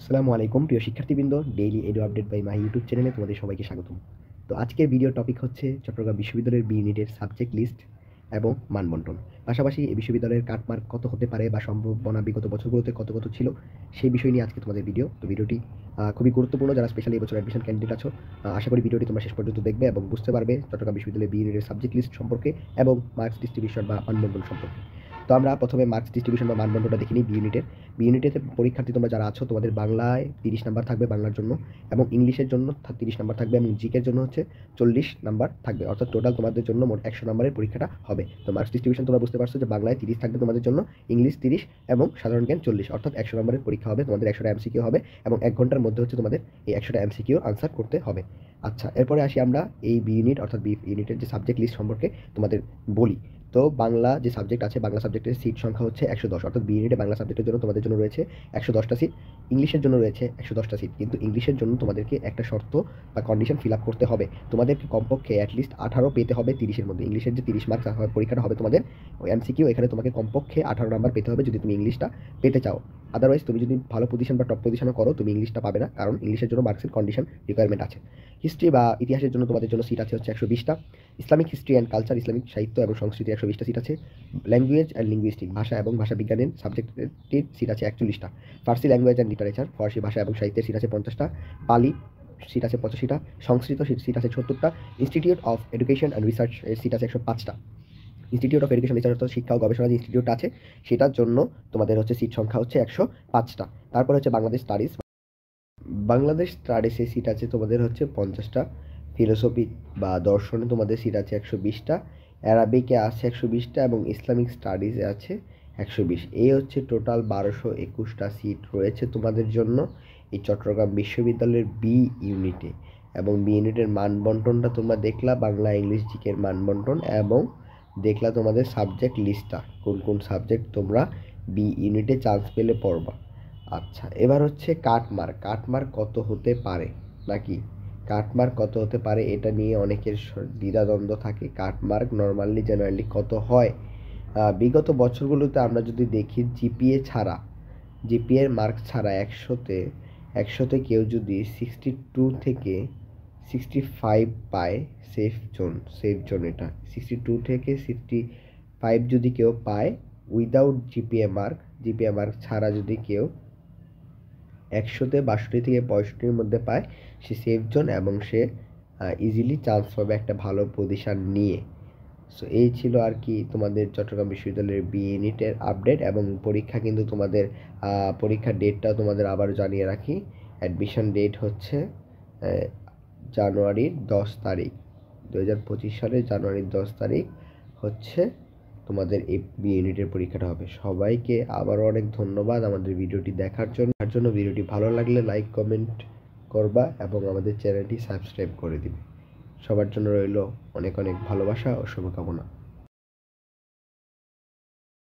আসসালামু আলাইকুম প্রিয় শিক্ষার্থীবৃন্দ, daily edu update by my YouTube চ্যানেলে তোমাদের সবাইকে স্বাগতম। তো আজকের ভিডিও টপিক হচ্ছে চট্টগ্রাম বিশ্ববিদ্যালয়ের বি ইউনিটের সাবজেক্ট লিস্ট এবং মানবন্টন। পাশাপাশি এই বিশ্ববিদ্যালয়ের কাটমার্ক কত হতে পারে বা সম্ভাবনা বিগত বছরগুলোতে কত কত ছিল সেই বিষয় নিয়ে আজকে তোমাদের ভিডিও। তো ভিডিওটি খুবই গুরুত্বপূর্ণ। যারা স্পেশালি এবছর অ্যাডমিশন ক্যান্ডিডেট আছো, আশা করি ভিডিওটি তোমরা শেষ পর্যন্ত দেখবে এবং বুঝতে পারবে চট্টগ্রাম বিশ্ববিদ্যালয়ের বি ইউনিটের সাবজেক্ট লিস্ট সম্পর্কে এবং মার্কস ডিস্ট্রিবিউশন বা মানবন্টন সম্পর্কে। তো আমরা প্রথমে মার্কস ডিস্ট্রিবিউশন বা মানদণ্ডটা দেখে নিই বি ইউনিটের। বি ইউনিটেতে পরীক্ষার্থী তোমরা যারা আছো, তোমাদের বাংলায় 30 নাম্বার থাকবে বাংলার জন্য, এবং ইংলিশের জন্য 30 নাম্বার থাকবে, এবং জিকের জন্য হচ্ছে 40 নাম্বার থাকবে। অর্থাৎ টোটাল তোমাদের জন্য মোট 100 নাম্বারের পরীক্ষাটা হবে। তো মার্কস ডিস্ট্রিবিউশন তোমরা বুঝতে পারছো যে বাংলায় 30 থাকবে তোমাদের জন্য, ইংলিশ 30 এবং সাধারণ জ্ঞান 40, অর্থাৎ 100 নাম্বারের পরীক্ষা হবে। তোমাদের 100টা এমসিকিউ হবে এবং 1 ঘন্টার মধ্যে হচ্ছে তোমাদের এই 100টা এমসিকিউ আনসার করতে হবে। আচ্ছা, এরপরে আসি আমরা এই বি ইউনিট অর্থাৎ বি ইউনিটের যে সাবজেক্ট লিস্ট সম্পর্কে তোমাদের বলি। তো বাংলা যে সাবজেক্ট আছে, বাংলা সাবজেক্টের সিট সংখ্যা হচ্ছে 110, অর্থাৎ বি ইউনিটে বাংলা সাবজেক্টের জন্য তোমাদের জন্য রয়েছে 110টা সিট। ইংলিশের জন্য রয়েছে 110টা সিট, কিন্তু ইংলিশের জন্য তোমাদেরকে একটা শর্ত বা কন্ডিশন ফিল আপ করতে হবে। তোমাদেরকে কমপক্ষে অ্যাটলিস্ট 18 পেতে হবে 30-এর মধ্যে। ইংলিশের যে 30 মার্কস পরীক্ষাটা হবে তোমাদের ওই এমসিকিউ, এখানে তোমাকে কমপক্ষে 18 নাম্বার পেতে হবে যদি তুমি ইংলিশটা পেতে চাও। আদারওয়াইজ তুমি যদি ভালো পজিশন বা টপ পজিশনও করো, তুমি ইংলিশটা পাবে না, কারণ ইংলিশের জন্য মার্কসের কন্ডিশন রিকোয়ারমেন্ট আছে। হিস্ট্রি বা ইতিহাসের জন্য তোমাদের জন্য সিট আছে হচ্ছে 120টা। Islamic history and culture, Islamic সাহিত্য এবং সংস্কৃতি 120টা সিট আছে। ল্যাঙ্গুয়েজ অ্যান্ড লিঙ্গুইস্টিক, ভাষা এবং ভাষা বিজ্ঞানের সাবজেক্টের সিট আছে 41টা। Farsi language and literature, Farsi ভাষা এবং সাহিত্যের সিট আছে 50টা। পালি সিট আছে 85টা। সংস্কৃত সিট আছে 70টা। Institute of education and research এর সিট আছে 105টা। ইনস্টিটিউট অফ এডুকেশন রিসার্চ অর্থাৎ শিক্ষা ও গবেষণা যে ইনস্টিটিউটটা আছে সেটার জন্য তোমাদের হচ্ছে সিট সংখ্যা হচ্ছে 105টা। তারপর হচ্ছে বাংলাদেশ স্টাডিজ, বাংলাদেশ স্টাডিজে সিট আছে তোমাদের হচ্ছে 50টা। ফিলোসফি বা দর্শনে তোমাদের সিট আছে 120টা। অ্যারাবিকে আছে 120টা এবং ইসলামিক স্টাডিজে আছে 120। এই হচ্ছে টোটাল 1221টা সিট রয়েছে তোমাদের জন্য এই চট্টগ্রাম বিশ্ববিদ্যালয়ের বি ইউনিটে। এবং বি ইউনিটের মানবন্টনটা তোমরা দেখলা, বাংলা ইংলিশ জিকের মানবন্টন, এবং দেখলা তোমাদের সাবজেক্ট লিস্টটা কোন কোন সাবজেক্ট তোমরা বি ইউনিটে চান্স পেলে পড়বা। আচ্ছা, এবার হচ্ছে কাটমার্ক। কাটমার্ক কত হতে পারে নাকি কাটমার্ক কত হতে পারে এটা নিয়ে অনেকের দ্বিধাদ্বন্দ্ব থাকে। কাটমার্ক নর্মালি জেনারেলি কত হয়, বিগত বছরগুলোতে আমরা যদি দেখি, জিপিএ ছাড়া, জিপিএর মার্ক ছাড়া 100তে কেউ যদি 62 থেকে 65 পায়, সেফ জোন এটা 62 থেকে 65 যদি কেউ পায় উইদাউট জিপিএ মার্ক ছাড়া যদি কেউ 100তে 62 থেকে 65-র মধ্যে পায়, সে সেফ জোন এবং সে ইজিলি চান্স পাবে একটা ভালো পজিশন নিয়ে। সো এই ছিল আর কি তোমাদের চট্টগ্রাম বিশ্ববিদ্যালয়ের বি ইউনিটের আপডেট। এবং পরীক্ষা কিন্তু তোমাদের পরীক্ষার ডেটটাও তোমাদের আবার জানিয়ে রাখি। অ্যাডমিশন ডেট হচ্ছে জানুয়ারির 10 তারিখ, 2025 সালের জানুয়ারির 10 তারিখ হচ্ছে তোমাদের এই বি ইউনিটের পরীক্ষাটা হবে। সবাইকে আবারও অনেক ধন্যবাদ আমাদের ভিডিওটি দেখার জন্য। ভিডিওটি ভালো লাগলে লাইক কমেন্ট করবা এবং আমাদের চ্যানেলটি সাবস্ক্রাইব করে দিবে। সবার জন্য রইল অনেক অনেক ভালোবাসা ও শুভকামনা।